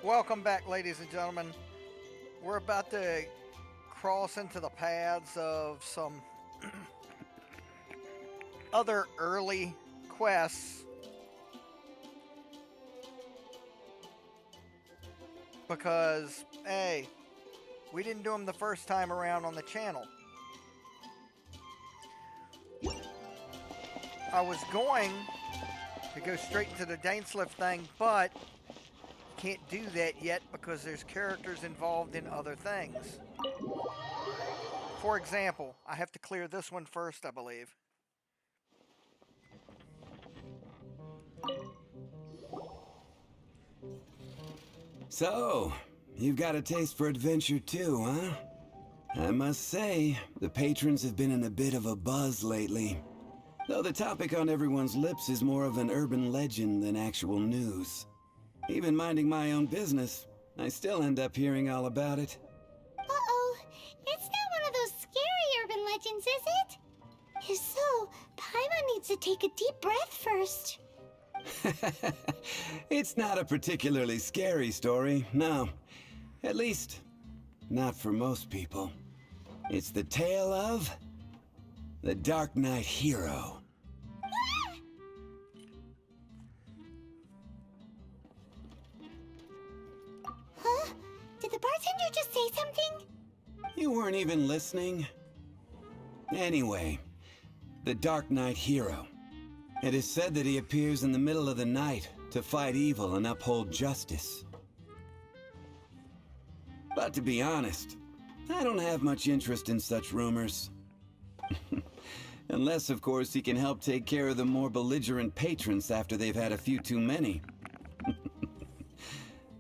Welcome back, ladies and gentlemen. We're about to cross into the paths of some other early quests because, hey, we didn't do them the first time around on the channel. I was going to go straight into the Dainsliff thing, but can't do that yet because there's characters involved in other things. For example, I have to clear this one first, I believe. So, you've got a taste for adventure too, huh? I must say, the patrons have been in a bit of a buzz lately. Though the topic on everyone's lips is more of an urban legend than actual news. Even minding my own business, I still end up hearing all about it. Uh-oh, it's not one of those scary urban legends, is it? If so, Paimon needs to take a deep breath first. It's not a particularly scary story, no. At least, not for most people. It's the tale of the Darknight hero. Huh? Did the bartender just say something? You weren't even listening? Anyway, the Darknight hero. It is said that he appears in the middle of the night to fight evil and uphold justice. But to be honest, I don't have much interest in such rumors. Unless, of course, he can help take care of the more belligerent patrons after they've had a few too many.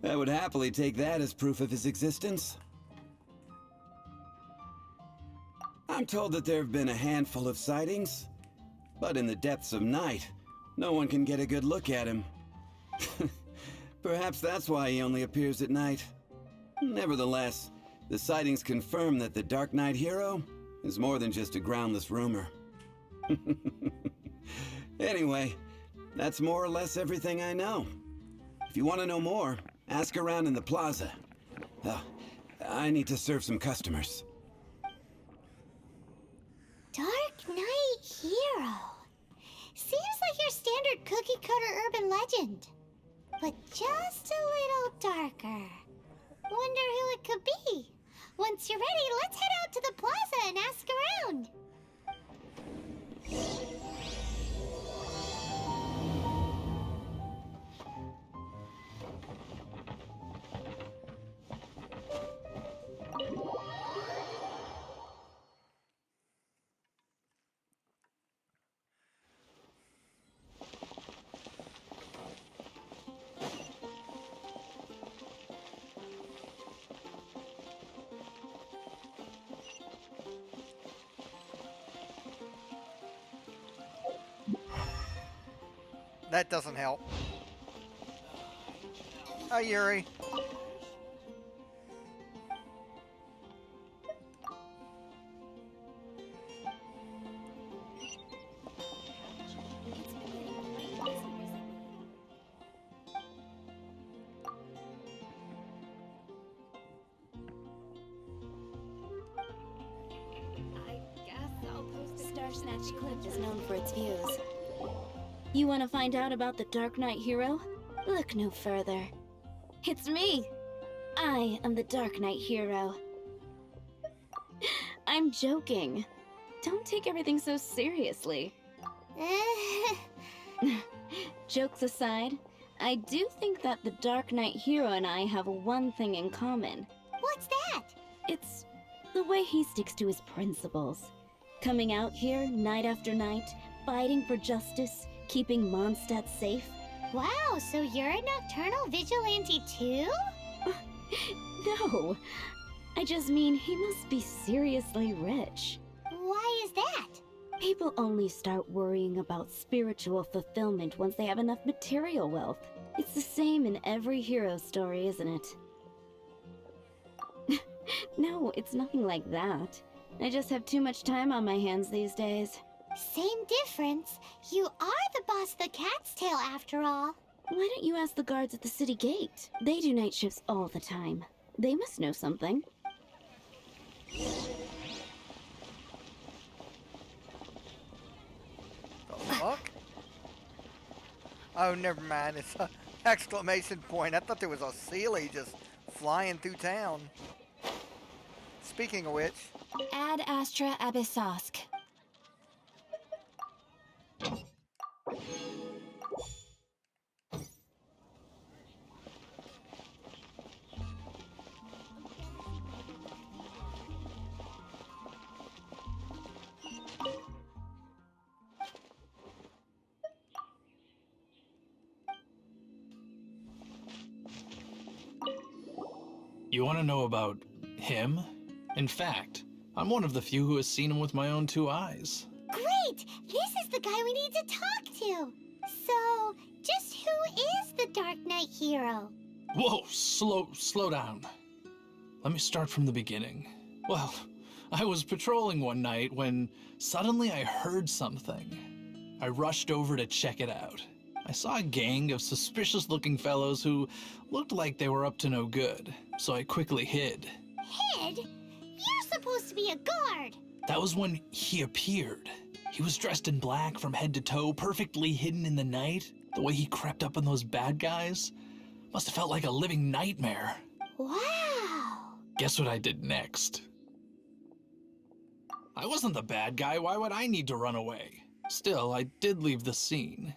I would happily take that as proof of his existence. I'm told that there have been a handful of sightings, but in the depths of night, no one can get a good look at him. Perhaps that's why he only appears at night. Nevertheless, the sightings confirm that the Darknight hero is more than just a groundless rumor. Anyway, that's more or less everything I know. If you want to know more, ask around in the plaza. I need to serve some customers. Darknight hero. Seems like your standard cookie-cutter urban legend. But just a little darker. Wonder who it could be. Once you're ready, let's head out to the plaza and ask around. That doesn't help. Hi, Yuri. Star Snatch Cliff is known for its views. You want to find out about the Darknight hero? Look no further. It's me! I am the Darknight hero. I'm joking. Don't take everything so seriously. Jokes aside, I do think that the Darknight hero and I have one thing in common. What's that? It's the way he sticks to his principles. Coming out here night after night, fighting for justice, keeping Mondstadt safe. Wow, so you're a nocturnal vigilante too? No, I just mean he must be seriously rich. Why is that? People only start worrying about spiritual fulfillment once they have enough material wealth. It's the same in every hero story, isn't it? No, it's nothing like that. I just have too much time on my hands these days. Same difference. You are the boss of the Cat's Tail after all. Why don't you ask the guards at the city gate? They do night shifts all the time. They must know something. The fuck? Oh, never mind. It's an exclamation point. I thought there was a Sealy just flying through town. Speaking of which, Ad Astra Abyssosk. You want to know about him? In fact, I'm one of the few who has seen him with my own two eyes. Great! This is the guy we need to talk to. So, just who is the Dark Knight hero? Whoa, slow down. Let me start from the beginning. Well, I was patrolling one night when suddenly I heard something. I rushed over to check it out. I saw a gang of suspicious-looking fellows who looked like they were up to no good, so I quickly hid. Hid? You're supposed to be a guard. That was when he appeared. He was dressed in black from head to toe, perfectly hidden in the night. The way he crept up on those bad guys must have felt like a living nightmare. Wow. Guess what I did next? I wasn't the bad guy. Why would I need to run away? Still, I did leave the scene.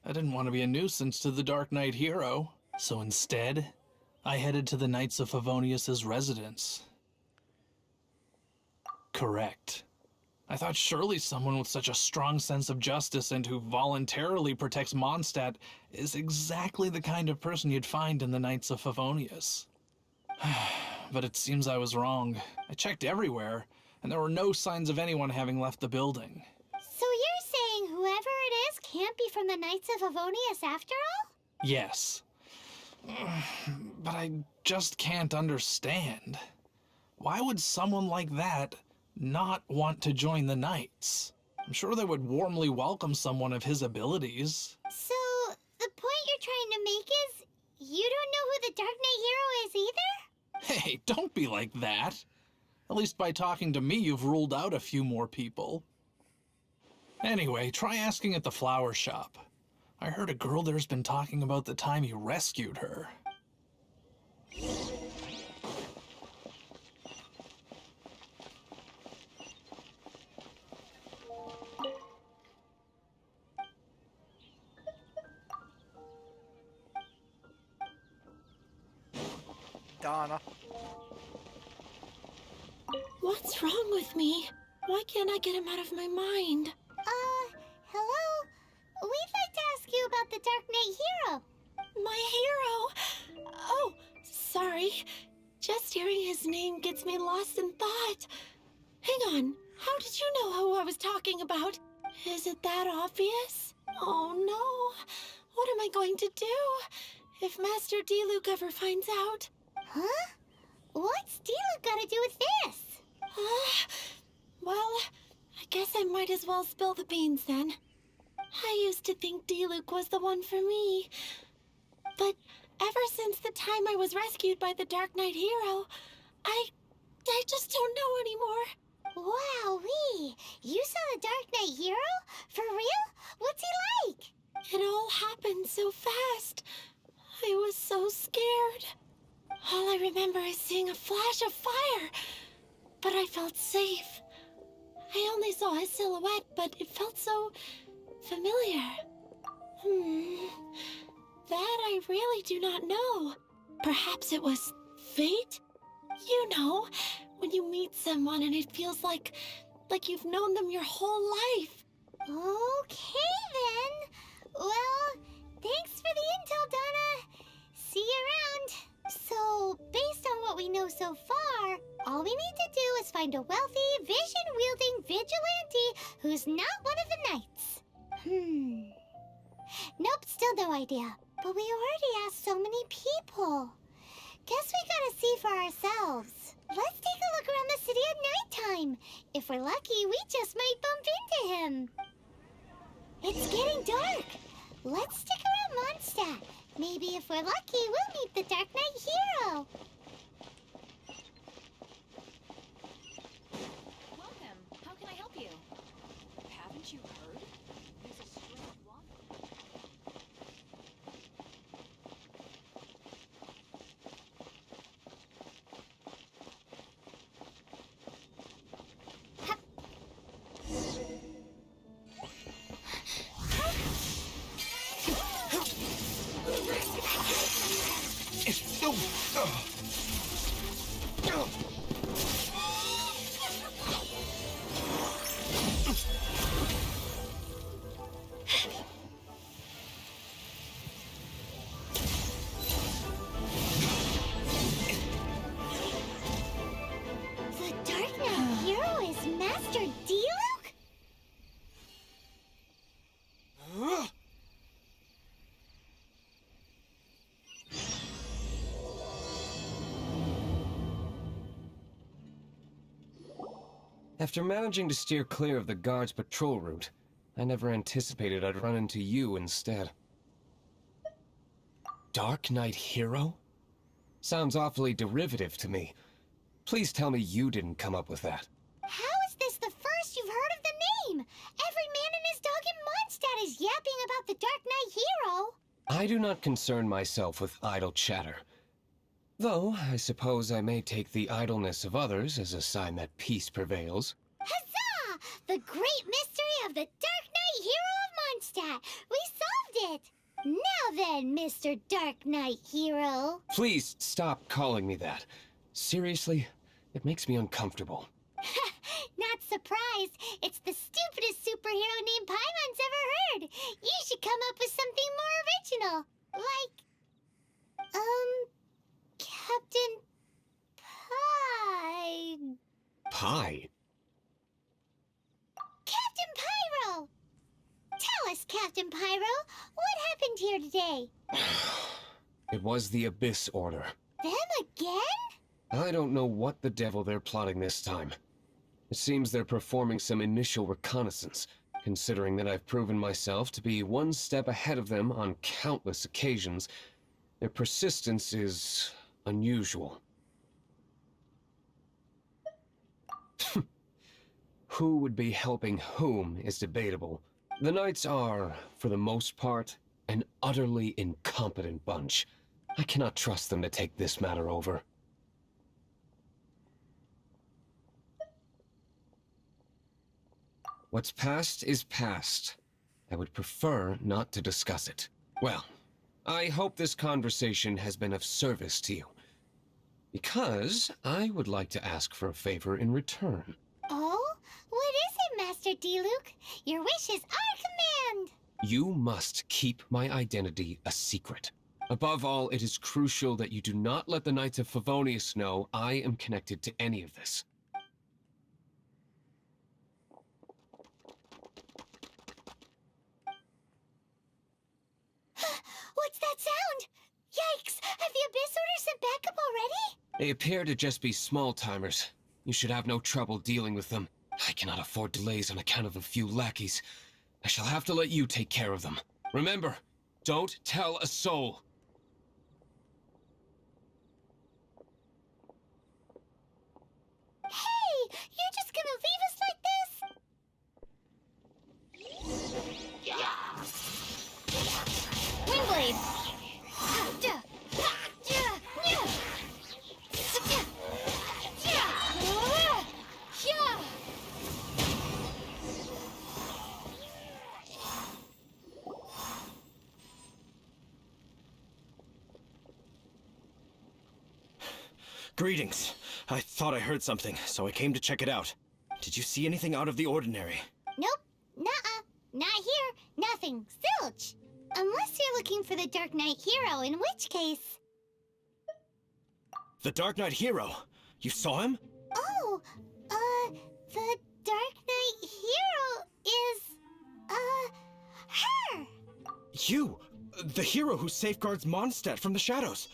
I didn't want to be a nuisance to the Dark Knight hero, so instead, I headed to the Knights of Favonius's residence. Correct. I thought surely someone with such a strong sense of justice and who voluntarily protects Mondstadt is exactly the kind of person you'd find in the Knights of Favonius. But it seems I was wrong. I checked everywhere, and there were no signs of anyone having left the building. So you're saying whoever it is can't be from the Knights of Favonius after all? Yes. But I just can't understand. Why would someone like that not want to join the Knights? I'm sure they would warmly welcome someone of his abilities. So, the point you're trying to make is you don't know who the Dark Knight hero is either? Hey, don't be like that. At least by talking to me, you've ruled out a few more people. Anyway, try asking at the flower shop. I heard a girl there's been talking about the time you rescued her. Donna. What's wrong with me? Why can't I get him out of my mind? Hello? We'd like to ask you about the Dark Knight hero. My hero! Oh, sorry. Just hearing his name gets me lost in thought. Hang on, how did you know who I was talking about? Is it that obvious? Oh no, what am I going to do if Master D-Luke ever finds out? Huh? What's D-Luke got to do with this? Well, I guess I might as well spill the beans then. I used to think D-Luke was the one for me. But ever since the time I was rescued by the Dark Knight hero, I just don't know anymore. Wowee! You saw the Dark Knight hero? For real? What's he like? It all happened so fast. I was so scared. All I remember is seeing a flash of fire, but I felt safe. I only saw his silhouette, but it felt so familiar. That I really do not know. Perhaps it was fate? You know, when you meet someone and it feels like you've known them your whole life. Okay then. Well, thanks for the intel, Donna. See you around. So, based on what we know so far, all we need to do is find a wealthy, vision-wielding vigilante who's not one of the knights. Nope, still no idea. But we already asked so many people. Guess we gotta see for ourselves. Let's take a look around the city at nighttime. If we're lucky, we just might bump into him. It's getting dark. Let's stick around Mondstadt. Maybe if we're lucky, we'll meet the Darknight hero. Welcome. How can I help you? Haven't you heard? There's a string of water. The Darknight hero is Master Diluc? After managing to steer clear of the guard's patrol route, I never anticipated I'd run into you instead. Darknight hero? Sounds awfully derivative to me. Please tell me you didn't come up with that. How is this the first you've heard of the name? Every man and his dog in Mondstadt is yapping about the Darknight hero. I do not concern myself with idle chatter. Though, I suppose I may take the idleness of others as a sign that peace prevails. Huzzah! The great mystery of the Darknight hero of Mondstadt. We solved it. Now then, Mr. Darknight hero. Please stop calling me that. Seriously, it makes me uncomfortable. Not surprised. It's the stupidest superhero name Paimon's ever heard. You should come up with something more original. Like, Captain Pie? Captain Pyro! Tell us, Captain Pyro, what happened here today? It was the Abyss Order. Them again? I don't know what the devil they're plotting this time. It seems they're performing some initial reconnaissance, considering that I've proven myself to be one step ahead of them on countless occasions. Their persistence is unusual. Who would be helping whom is debatable. The Knights are, for the most part, an utterly incompetent bunch. I cannot trust them to take this matter over. What's past is past. I would prefer not to discuss it. Well, I hope this conversation has been of service to you. Because I would like to ask for a favor in return. Oh? What is it, Master Diluc? Your wish is our command! You must keep my identity a secret. Above all, it is crucial that you do not let the Knights of Favonius know I am connected to any of this. What's that sound? Yikes! Have the Abyss Order sent backup already? They appear to just be small-timers. You should have no trouble dealing with them. I cannot afford delays on account of a few lackeys. I shall have to let you take care of them. Remember, don't tell a soul. Hey! You're just gonna leave us like this? Windblade! Greetings. I thought I heard something, so I came to check it out. Did you see anything out of the ordinary? Nope. Nuh-uh. Not here. Nothing. Zilch. Unless you're looking for the Darknight hero, in which case... The Darknight hero? You saw him? Oh, the Darknight hero is, her! You! The hero who safeguards Mondstadt from the shadows.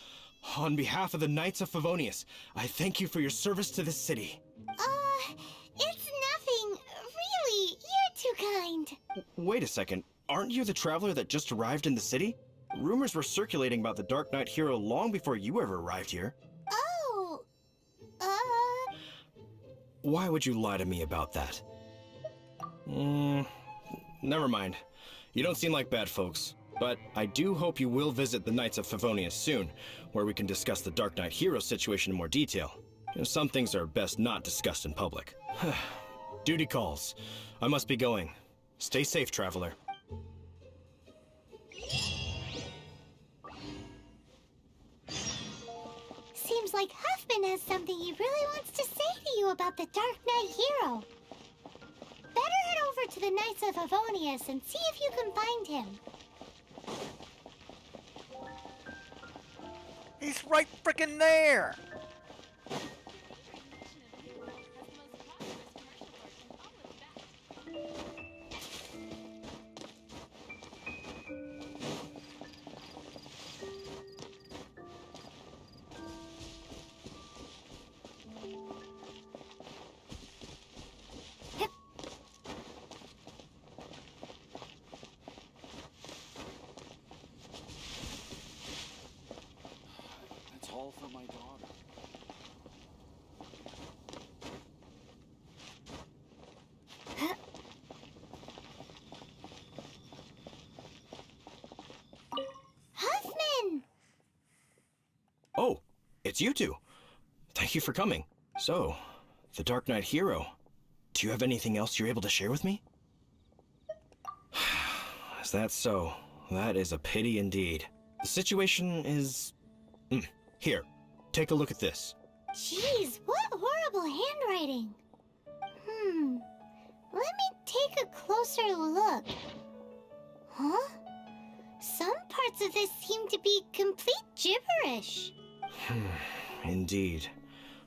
On behalf of the Knights of Favonius, I thank you for your service to this city. It's nothing. Really, you're too kind. Wait a second. aren't you the traveler that just arrived in the city? Rumors were circulating about the Darknight hero long before you ever arrived here. Oh, Why would you lie to me about that? Never mind. You don't seem like bad folks. But I do hope you will visit the Knights of Favonius soon, where we can discuss the Darknight hero situation in more detail. Some things are best not discussed in public. Duty calls. I must be going. Stay safe, traveler. seems like Huffman has something he really wants to say to you about the Darknight hero. Better head over to the Knights of Favonius and see if you can find him. He's right frickin' there! That's all for my daughter. Huffman! Oh, it's you two. Thank you for coming. So, the Darknight hero. Do you have anything else you're able to share with me? Is that so? That is a pity indeed. The situation is... Here, take a look at this. Jeez, what horrible handwriting. Let me take a closer look. Huh? Some parts of this seem to be complete gibberish. Indeed.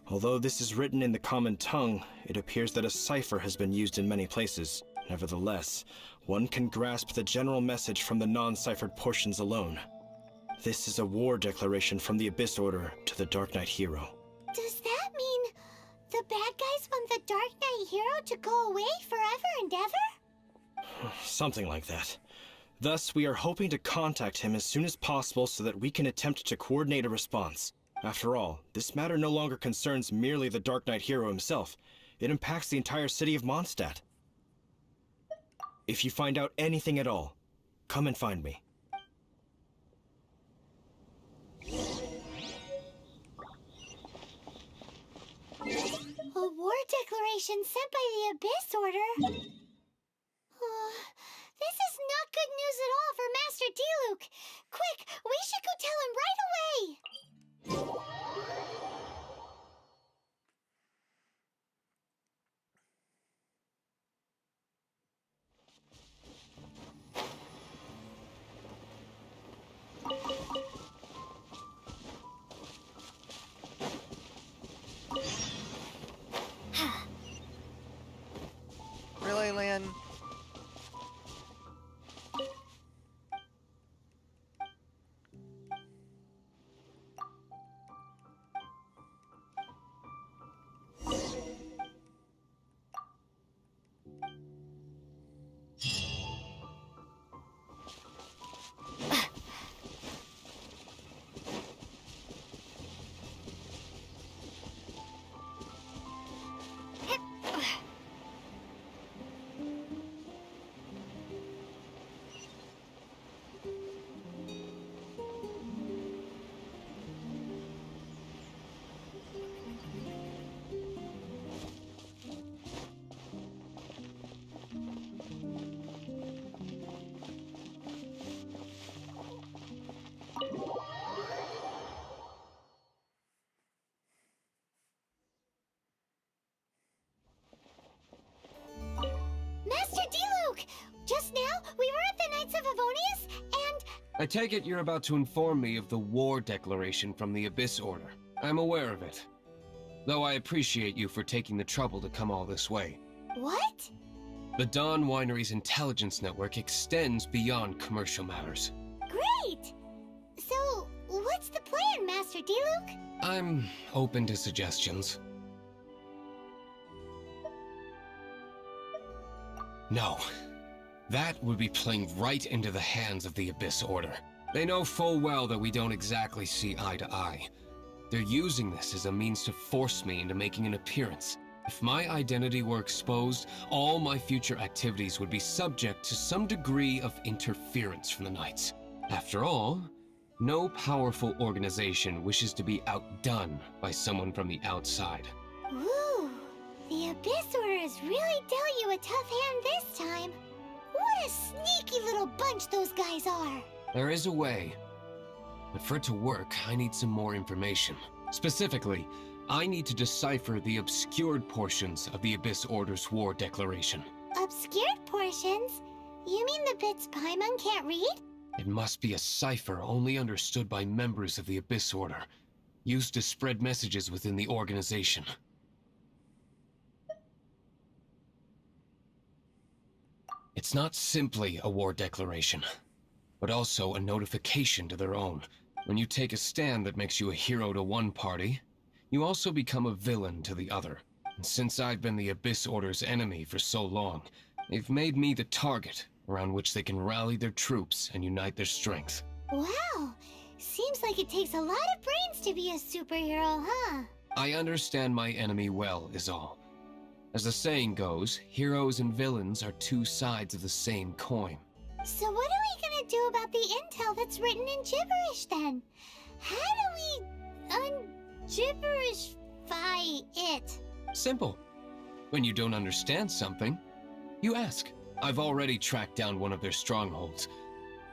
Although this is written in the common tongue, it appears that a cipher has been used in many places. Nevertheless, one can grasp the general message from the non-ciphered portions alone. This is a war declaration from the Abyss Order to the Darknight hero. Does that mean the bad guys want the Darknight hero to go away forever and ever? Something like that. Thus, we are hoping to contact him as soon as possible so that we can attempt to coordinate a response. After all, this matter no longer concerns merely the Darknight hero himself. It impacts the entire city of Mondstadt. If you find out anything at all, come and find me. A war declaration sent by the Abyss Order? This is not good news at all for Master Diluc. Quick, we should go tell him right away! Really, Lynn? Master Diluc! Just now, we were at the Knights of Favonius, and... I take it you're about to inform me of the war declaration from the Abyss Order. I'm aware of it. Though I appreciate you for taking the trouble to come all this way. What? The Dawn Winery's intelligence network extends beyond commercial matters. Great! So, what's the plan, Master Diluc? I'm open to suggestions. No. That would be playing right into the hands of the Abyss Order. They know full well that we don't exactly see eye to eye. They're using this as a means to force me into making an appearance. If my identity were exposed, all my future activities would be subject to some degree of interference from the Knights. After all, no powerful organization wishes to be outdone by someone from the outside. Ooh, the Abyss Order has really dealt you a tough hand this time. What a sneaky little bunch those guys are. There is a way. But for it to work, I need some more information. Specifically, I need to decipher the obscured portions of the Abyss Order's war declaration. Obscured portions? You mean the bits Paimon can't read? It must be a cipher only understood by members of the Abyss Order, used to spread messages within the organization. It's not simply a war declaration, but also a notification to their own. When you take a stand that makes you a hero to one party, you also become a villain to the other. And since I've been the Abyss Order's enemy for so long, they've made me the target around which they can rally their troops and unite their strength. Wow, seems like it takes a lot of brains to be a superhero, huh? I understand my enemy well, is all. As the saying goes, heroes and villains are two sides of the same coin. So what are we gonna do about the intel that's written in gibberish then? How do we un-gibberishify it? Simple. When you don't understand something, you ask. I've already tracked down one of their strongholds.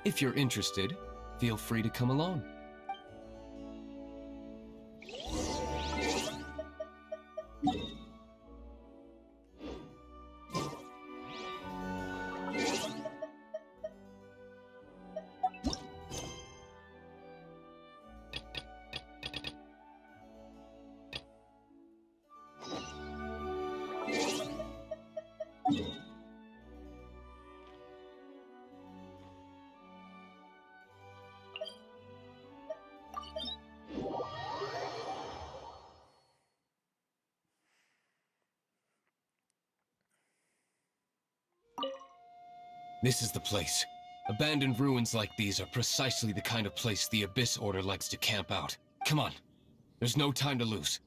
If you're interested, feel free to come along. This is the place. Abandoned ruins like these are precisely the kind of place the Abyss Order likes to camp out. Come on. There's no time to lose.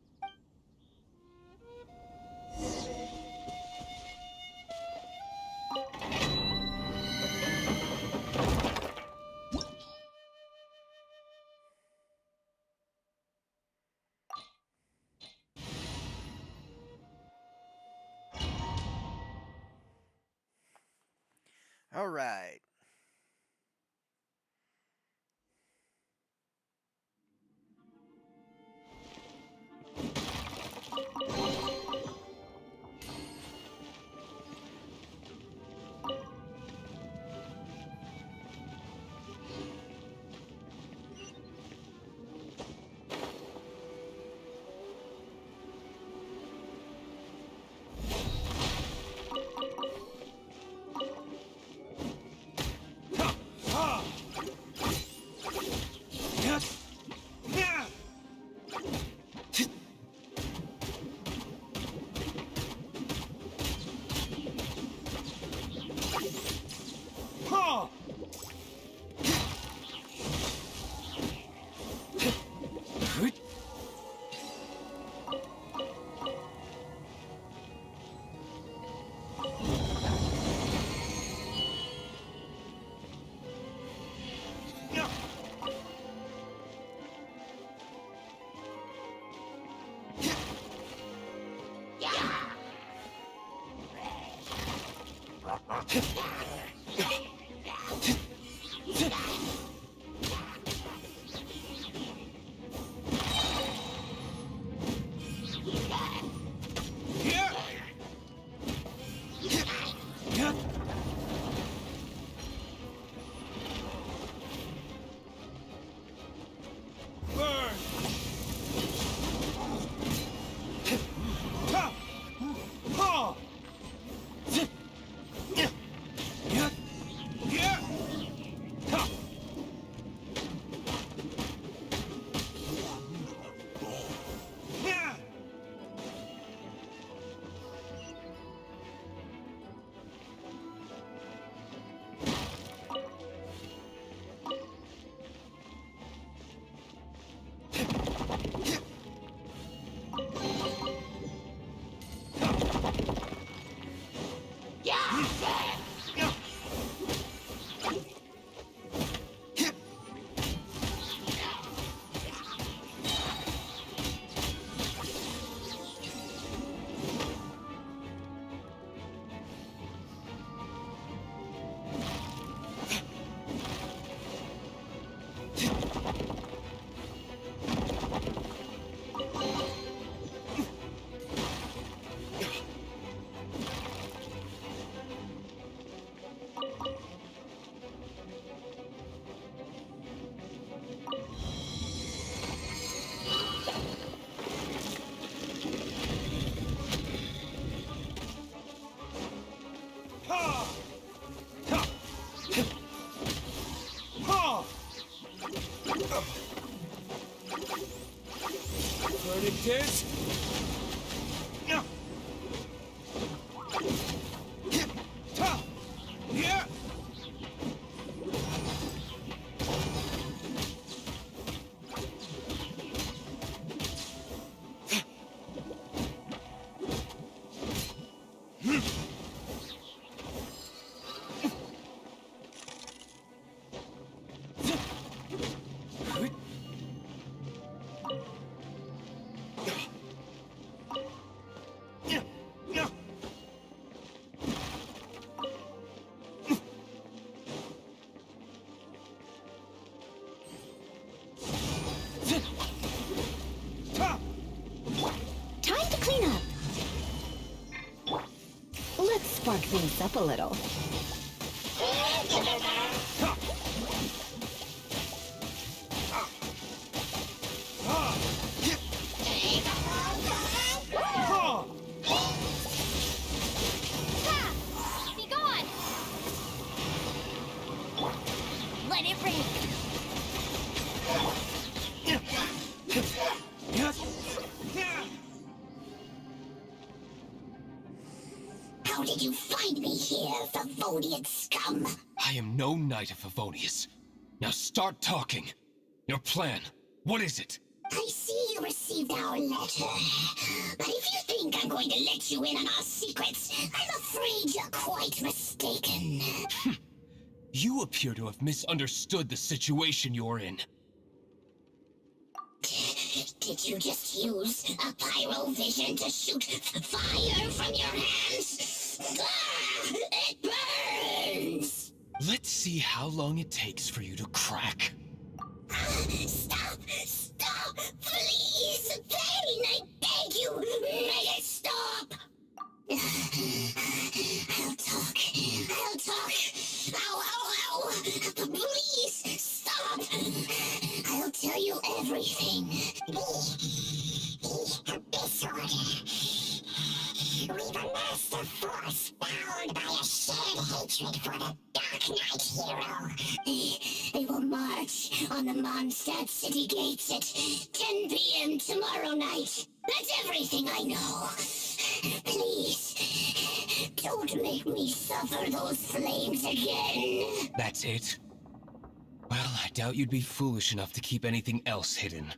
All right. Burn it is. Time to clean up. Let's spark things up a little. Be gone! Let it rain! How did you find me here, Favonian scum? I am no knight of Favonius. Now start talking. Your plan. What is it? I see you received our letter. But if you think I'm going to let you in on our secrets, I'm afraid you're quite mistaken. You appear to have misunderstood the situation you're in. Did you just use a pyro vision to shoot fire from your hands? Ah, it burns! Let's see how long it takes for you to crack. Stop! Stop! Please! Pain, I beg you! Make it stop! I'll talk. I'll talk. Ow, ow, ow! Please, stop! I'll tell you everything. Disorder. We've amassed a force bound by a shared hatred for the Darknight hero. They will march on the Mondstadt city gates at 10 p.m. tomorrow night. That's everything I know. Please, don't make me suffer those flames again. That's it? Well, I doubt you'd be foolish enough to keep anything else hidden.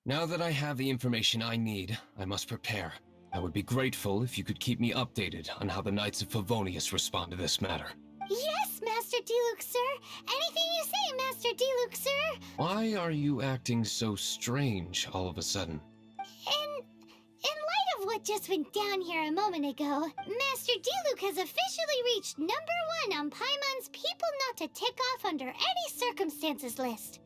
Now that I have the information I need, I must prepare. I would be grateful if you could keep me updated on how the Knights of Favonius respond to this matter. Yes, Master Diluc, sir. Anything you say, Master Diluc, sir. Why are you acting so strange all of a sudden? In light of what just went down here a moment ago, Master Diluc has officially reached #1 on Paimon's People Not to Tick Off Under Any Circumstances list.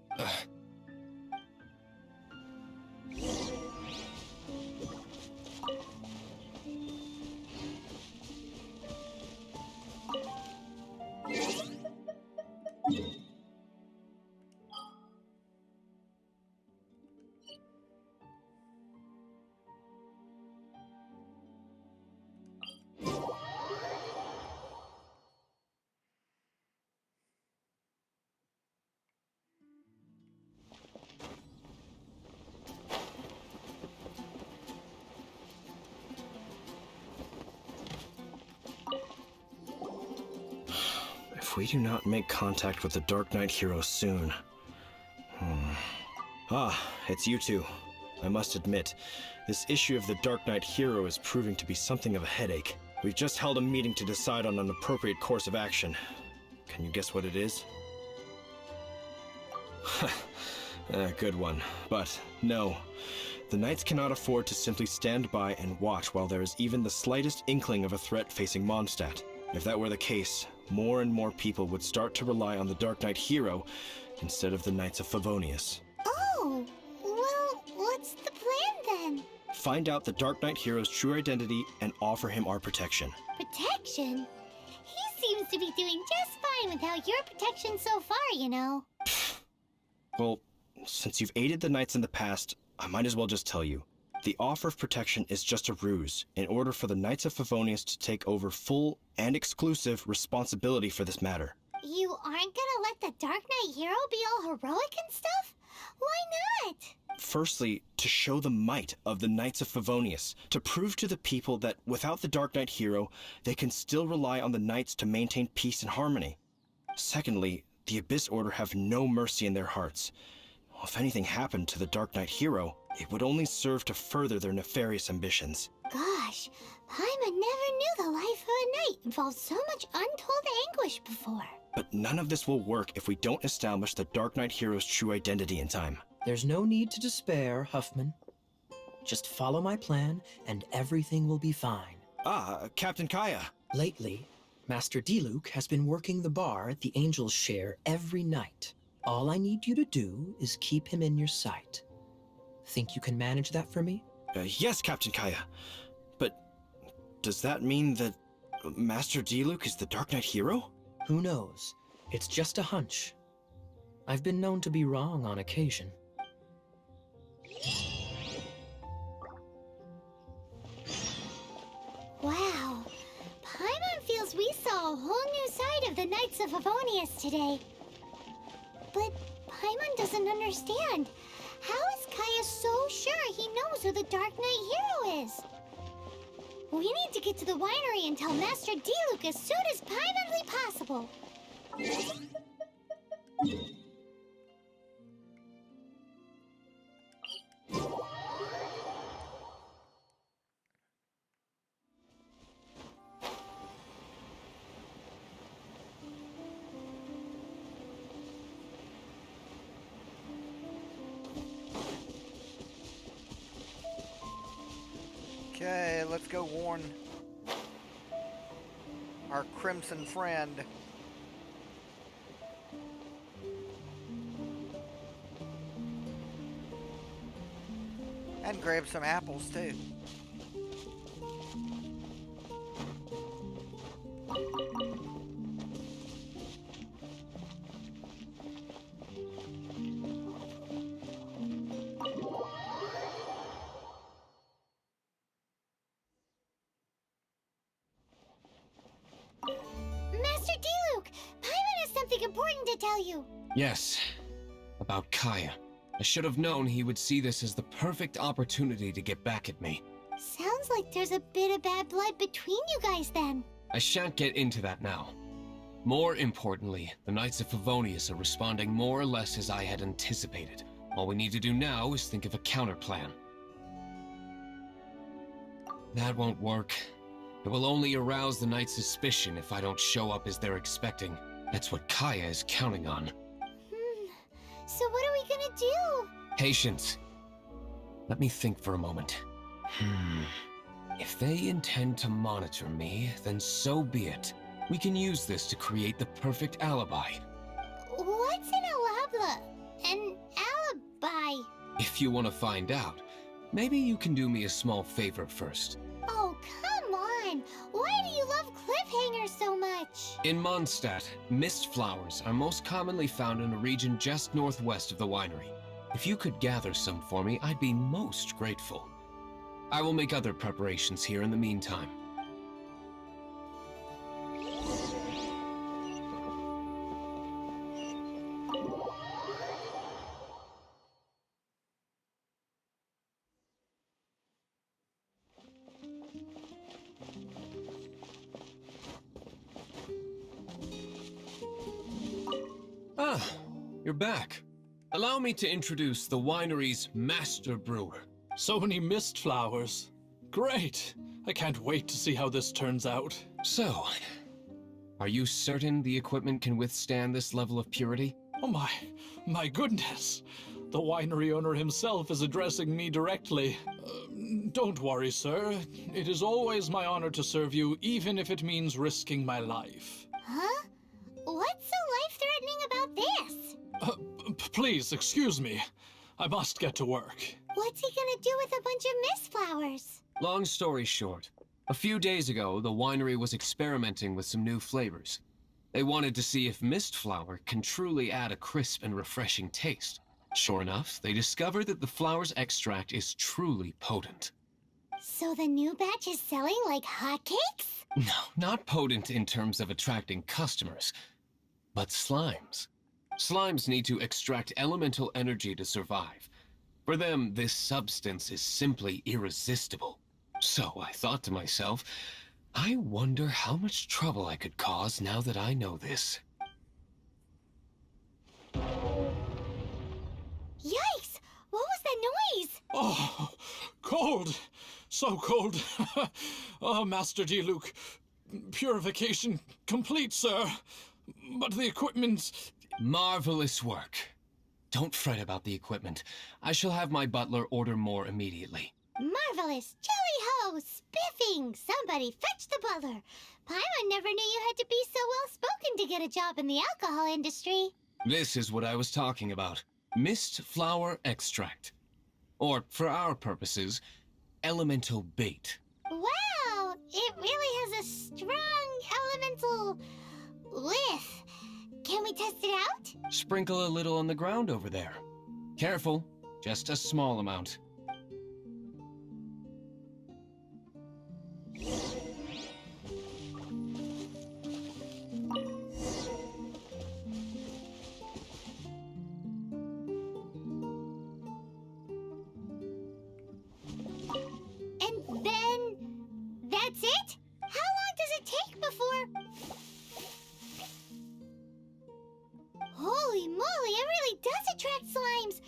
If we do not make contact with the Darknight hero soon... Ah, it's you two. I must admit, this issue of the Darknight hero is proving to be something of a headache. We've just held a meeting to decide on an appropriate course of action. Can you guess what it is? Good one. But no. The Knights cannot afford to simply stand by and watch while there is even the slightest inkling of a threat facing Mondstadt. If that were the case, more and more people would start to rely on the Darknight hero instead of the Knights of Favonius. Oh, well, what's the plan then? find out the Darknight hero's true identity and offer him our protection. Protection? He seems to be doing just fine without your protection so far, you know. Well, since you've aided the Knights in the past, I might as well just tell you. The offer of protection is just a ruse in order for the Knights of Favonius to take over full and exclusive responsibility for this matter. You aren't gonna let the Dark Knight hero be all heroic and stuff? Why not? Firstly, to show the might of the Knights of Favonius, to prove to the people that without the Dark Knight hero, they can still rely on the Knights to maintain peace and harmony. Secondly, the Abyss Order have no mercy in their hearts. If anything happened to the Dark Knight hero, it would only serve to further their nefarious ambitions. Gosh, Paimon never knew the life of a knight involved so much untold anguish before. But none of this will work if we don't establish the Dark Knight hero's true identity in time. There's no need to despair, Huffman. Just follow my plan, and everything will be fine. Captain Kaya. Lately, Master Diluc has been working the bar at the Angel's Share every night. All I need you to do is keep him in your sight. Think you can manage that for me? Yes, Captain Kaya. But does that mean that Master Diluc is the Dark Knight hero? Who knows? It's just a hunch. I've been known to be wrong on occasion. Wow, Paimon feels we saw a whole new side of the Knights of Favonius today. But Paimon doesn't understand. How is Kaya so sure he knows who the Dark Knight hero is? We need to get to the winery and tell Master Diluc as soon as Paimonly possible. Okay, let's go warn our crimson friend. And grab some apples too. Master Diluc, Paimon has something important to tell you. Yes, about Kaya. I should have known he would see this as the perfect opportunity to get back at me. Sounds like there's a bit of bad blood between you guys then. I shan't get into that now. More importantly, the Knights of Favonius are responding more or less as I had anticipated. All we need to do now is think of a counterplan. That won't work. It will only arouse the Knights' suspicion if I don't show up as they're expecting. That's what Kaya is counting on. So what are we gonna do? Patience. Let me think for a moment. If they intend to monitor me, then so be it. We can use this to create the perfect alibi. What's an alabla? An alibi? If you want to find out, maybe you can do me a small favor first. Oh, come on! Why do you love cliffhangers so much? In Mondstadt, mist flowers are most commonly found in a region just northwest of the winery. If you could gather some for me, I'd be most grateful. I will make other preparations here in the meantime. Ah, you're back. Allow me to introduce the winery's master brewer. So many mist flowers. Great! I can't wait to see how this turns out. So, are you certain the equipment can withstand this level of purity? Oh my goodness! The winery owner himself is addressing me directly. Don't worry, sir. It is always my honor to serve you, even if it means risking my life. Huh? What's so life-threatening about this? Please, excuse me. I must get to work. What's he gonna do with a bunch of mist flowers? Long story short, a few days ago, the winery was experimenting with some new flavors. They wanted to see if mist flower can truly add a crisp and refreshing taste. Sure enough, they discovered that the flower's extract is truly potent. So the new batch is selling like hotcakes? No, not potent in terms of attracting customers, but slimes. Slimes need to extract elemental energy to survive. For them, this substance is simply irresistible. So I thought to myself, I wonder how much trouble I could cause now that I know this. Yikes! What was that noise? Oh, cold! So cold! Oh, Master Diluc, purification complete, sir. But the equipment... Marvelous work. Don't fret about the equipment. I shall have my butler order more immediately. Marvelous! Jolly-ho! Spiffing! Somebody fetch the butler! Paimon never knew you had to be so well-spoken to get a job in the alcohol industry. This is what I was talking about. Mist flower extract. Or, for our purposes, elemental bait. Wow! It really has a strong elemental... whiff. Can we test it out? Sprinkle a little on the ground over there. Careful, just a small amount. And then... that's it? How long does it take before... Holy moly, it really does attract slimes!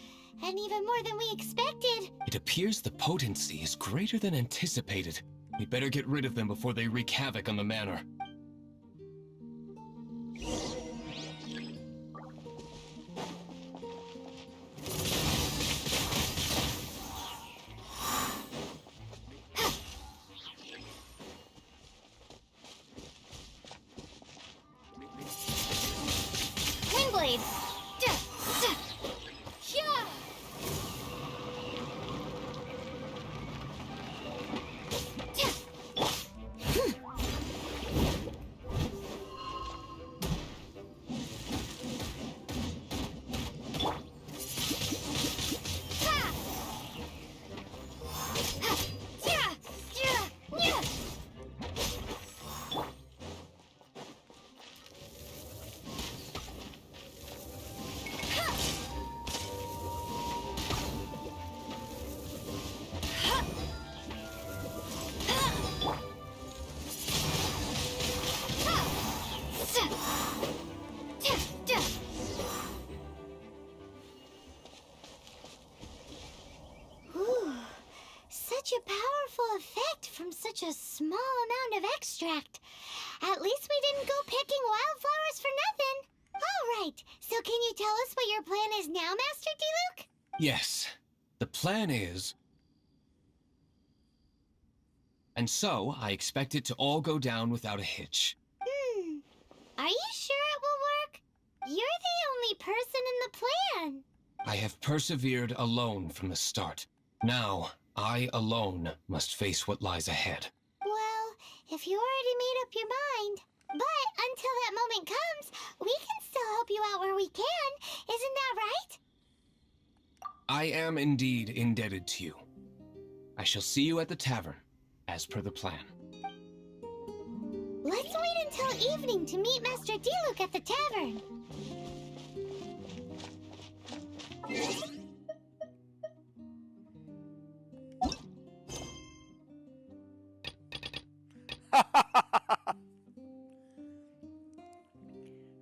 And even more than we expected. It appears the potency is greater than anticipated. We better get rid of them before they wreak havoc on the manor. Windblade! Yeah! Such a powerful effect from such a small amount of extract. At least we didn't go picking wildflowers for nothing. All right, so can you tell us what your plan is now, Master Diluc? Yes, the plan is... And so, I expect it to all go down without a hitch. Are you sure it will work? You're the only person in the plan. I have persevered alone from the start. Now, I alone must face what lies ahead. Well, if you already made up your mind. But until that moment comes, we can still help you out where we can. Isn't that right? I am indeed indebted to you. I shall see you at the tavern, as per the plan. Let's wait until evening to meet Master Diluc at the tavern.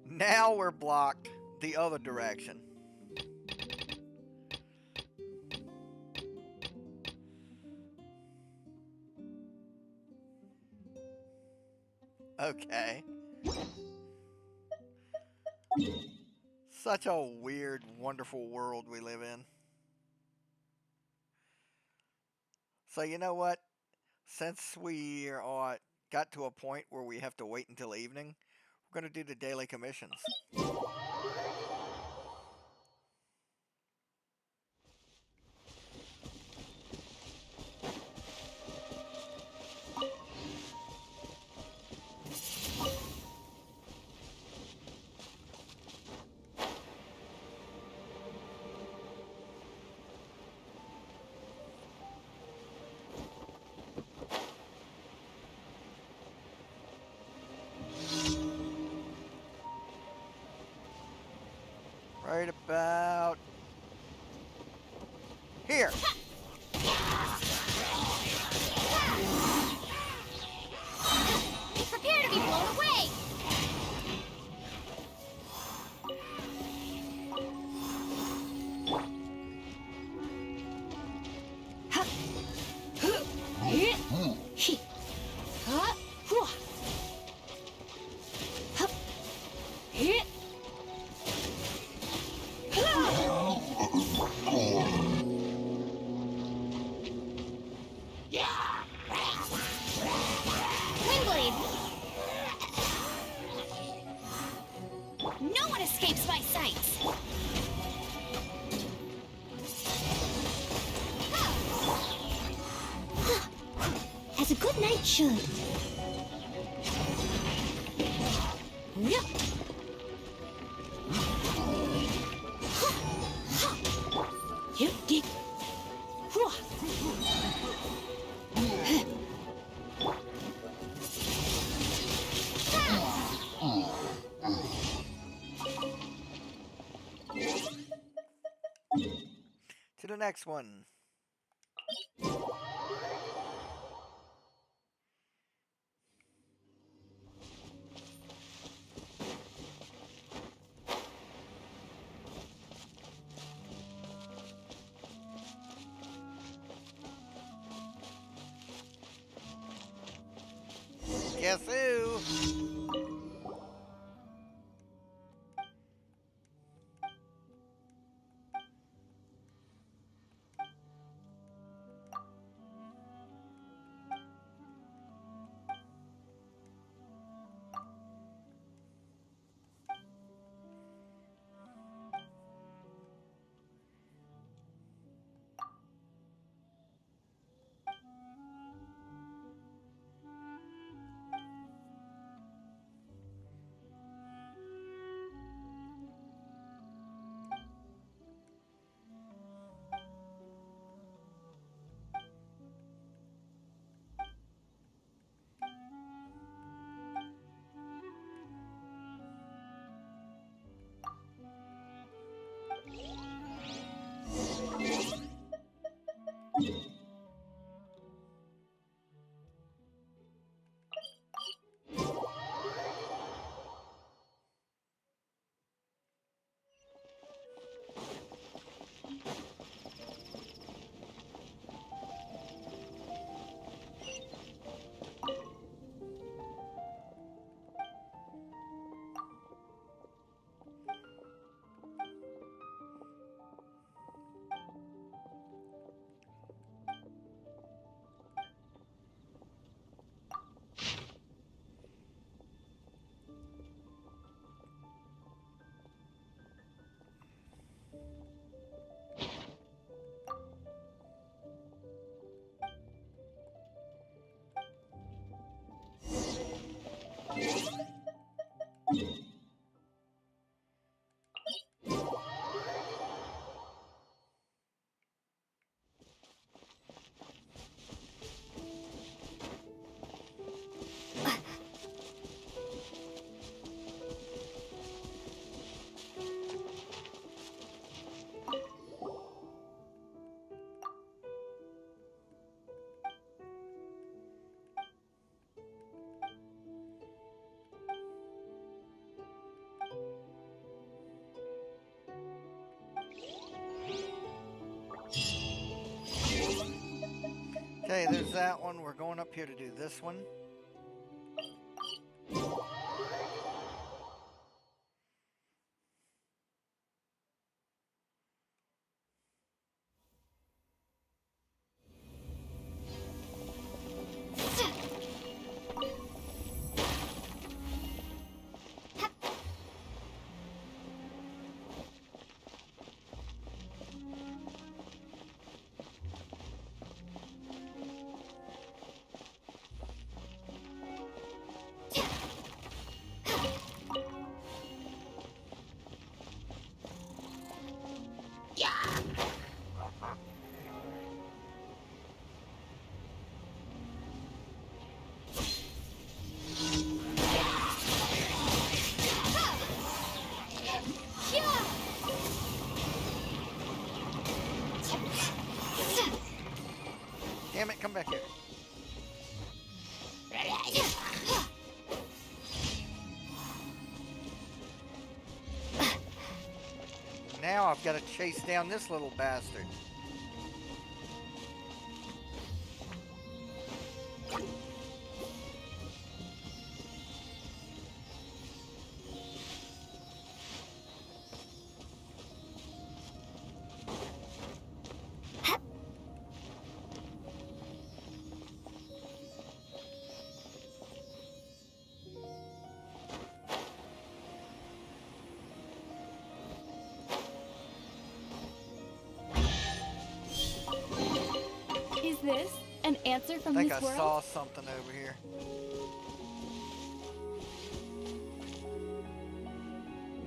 Now we're blocked the other direction. Okay. Such a weird, wonderful world we live in. So you know what? Since we are got to a point where we have to wait until evening, we're going to do the daily commissions. right about here. Prepare to be blown away! Windblade! No one escapes my sights! As a good knight should. To the next one. Guess who? Okay, there's that one. We're going up here to do this one. I've got to chase down this little bastard. Is this an answer from I think this I world? saw something over here.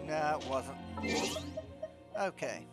No, it wasn't. Okay.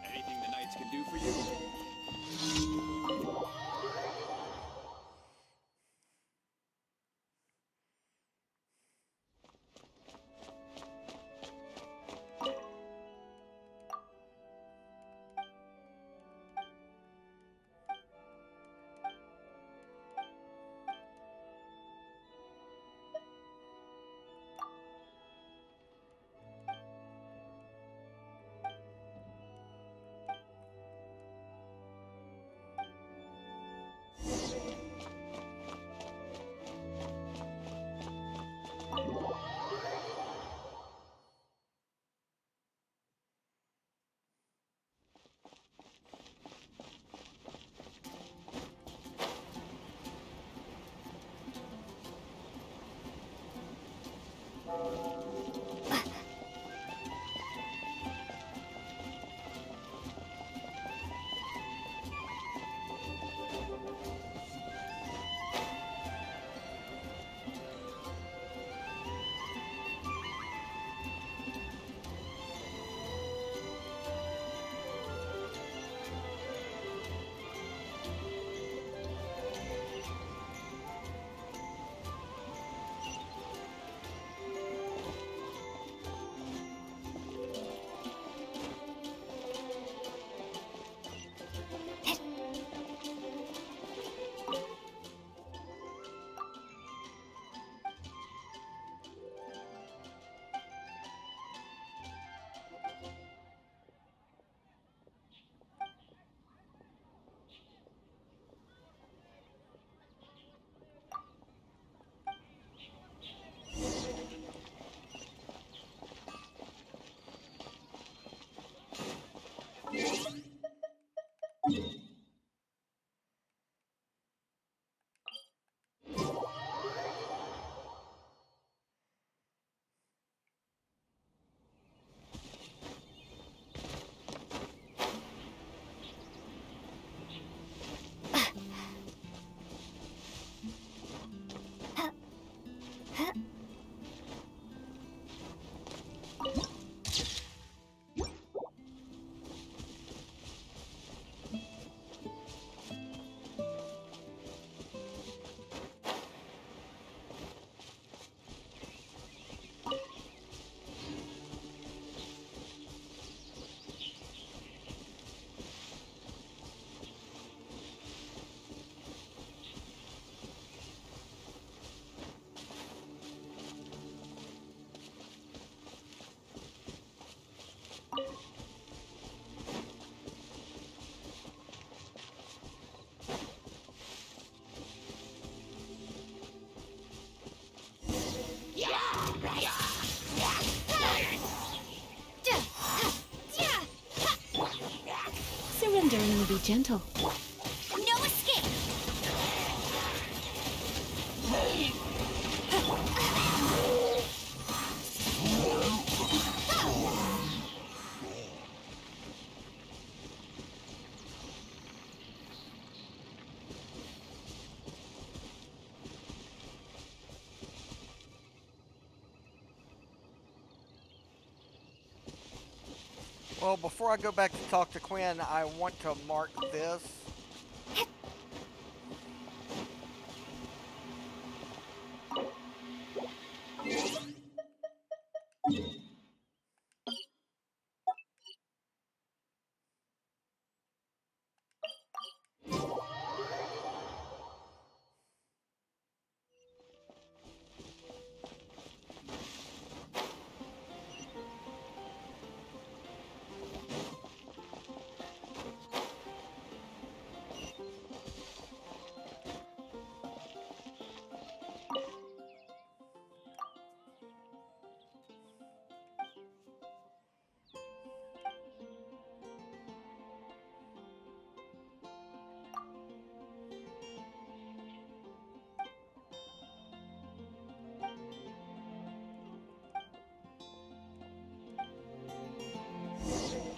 Anything the knights can do for you? Surrendering will be gentle. No escape! Well, before I go back to talk to Quinn, I want to mark this.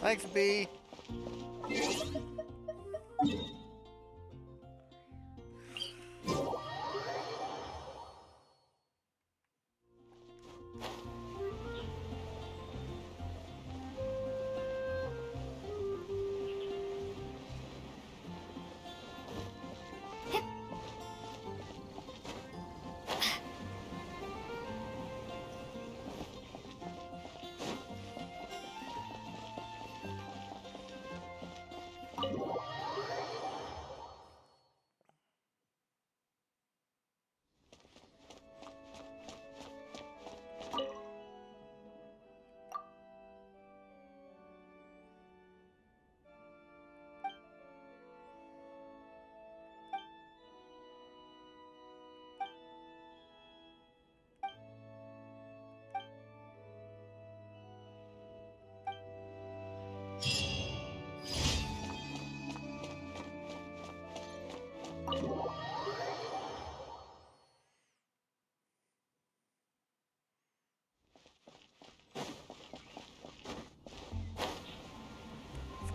Thanks, B.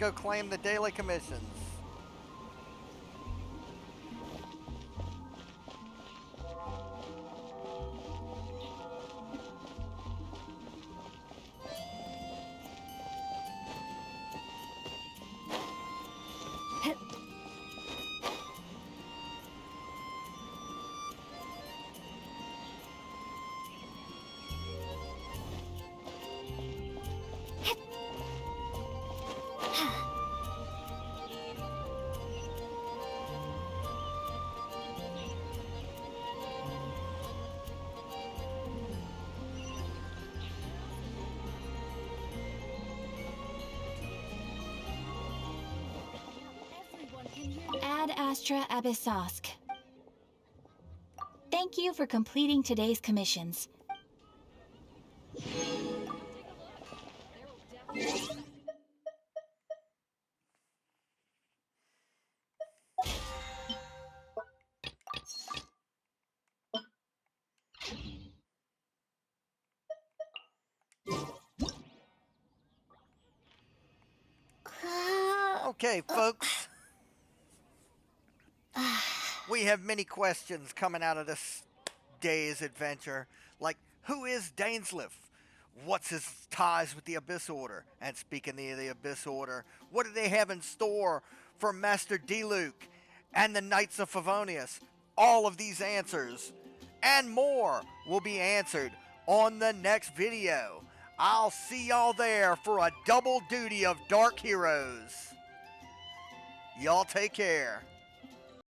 Let's go claim the daily commissions. Ad Astra Abyssosk. Thank you for completing today's commissions. Okay, folks. We have many questions coming out of this day's adventure. Like, who is Dainsleif? What's his ties with the Abyss Order? And speaking of the Abyss Order, what do they have in store for Master Diluc and the Knights of Favonius? All of these answers and more will be answered on the next video. I'll see y'all there for a double duty of Dark Heroes. Y'all take care.